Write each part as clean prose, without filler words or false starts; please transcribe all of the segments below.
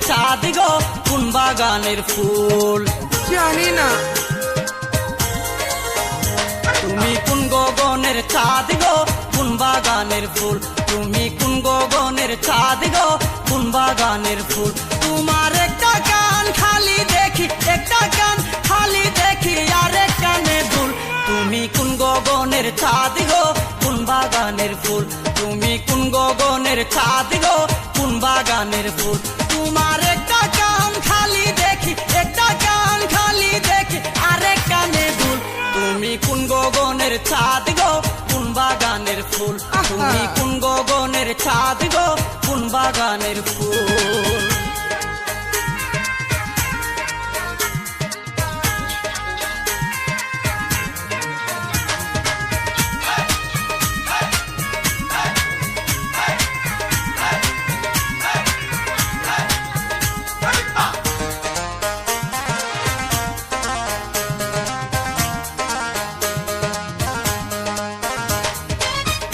চাঁদ গো কোন বাগানের ফুল? জানি না। তুমি কোন গগনের চাঁদ গো কোন বাগানের ফুল? তুমি কোন গগনের চাঁদ গো কোন বাগানের ফুল? তোমার একটা কান খালি দেখি, একটা কান খালি দেখি, আর এক কানে দুল। তুমি কোন গগনের চাঁদ গো কোন বাগানের ফুল? তুমি কোন গগনের চাঁদ গো কোন বাগানের ফুল? তোমার একটা কান খালি দেখি, একটা কান খালি দেখি, আর এক কানে দুল। তুমি কোন গগনের চাঁদ গো কোন বাগানের ফুল? তুমি কোন গগনের চাঁদ গো কোন বাগানের ফুল?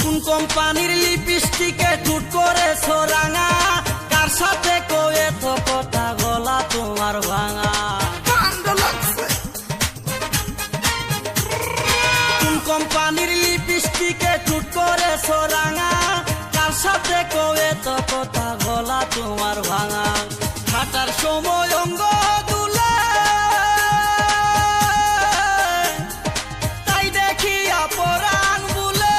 কোন কোম্পানির লিপস্টিকে টুট করে সোরাঙা? কার সাথে কয়ে তো কথা গলা তোমার ভাঙা? কাণ্ড লাগছে। কোন কোম্পানির লিপস্টিকে টুট করে সোরাঙা? কার সাথে কয়ে তো কথা গলা তোমার ভাঙা? হাঁটার সময় অঙ্গ দুলে তাই দেখি অপরাণ বুলে।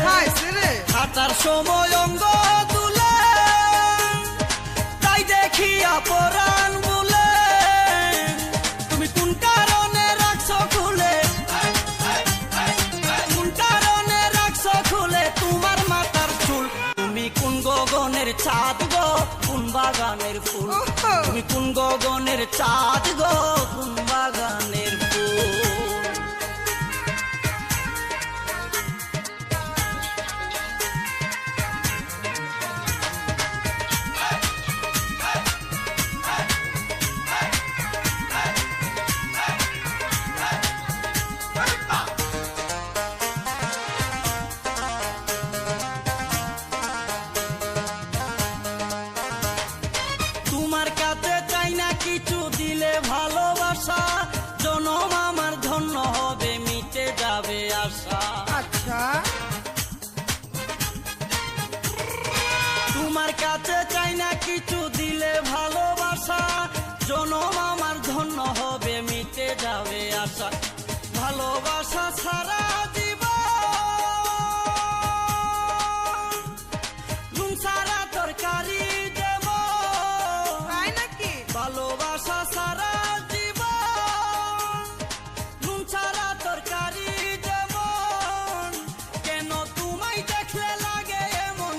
খাইছে রে। হাঁটার সময় অঙ্গ দুলে তাই দেখি অপরাণ বুলে। তুমি কোন কারণে রাখছো খুলে, কোন কারণে রাখছো খুলে তোমার মাথার চুল? তুমি কোন গগনের চাঁদ গো কোন বাগানের ফুল? তুমি কোন গগনের চাঁদ গো কোন বাগানের ফুল? তোমার কাছে চাই না কিছু, দিলে ভালোবাসা জনম আমার ধন্য হবে, মিটে যাবে আশা। আচ্ছা। তোমার কাছে চাই না কিছু, দিলে ভালোবাসা জনম আমার ধন্য হবে, মিটে যাবে আশা। ভালোবাসা সারা জীবন নুন সারা তরকারি দেব। তাই নাকি? ভালোবাসা সারা জীবন নুন ছাড়া তরকারি যেমন। কেন তোমায় দেখলে লাগে এমন,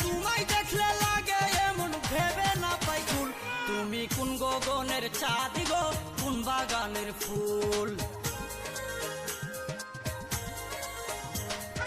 তোমায় দেখলে লাগে এমন, ভেবে না পাই কুল। তুমি কোন গগনের চাঁদ গো কোন বাগানের ফুল?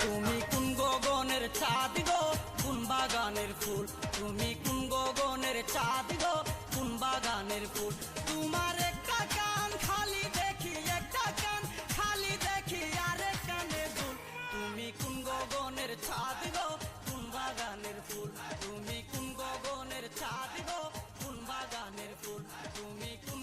তুমি কোন গগনের চাঁদ গো কোন বাগানের ফুল? তুমি কোন গগনের চাঁদ গো কোন বাগানের ফুল? তোমার একটা কান খালি দেখি, একটা কান খালি দেখি, আর এক কানে দুল। তুমি কোন গগনের চাঁদ গো কোন বাগানের ফুল? তুমি কোন গগনের চাঁদ গো কোন বাগানের ফুল? তুমি কোন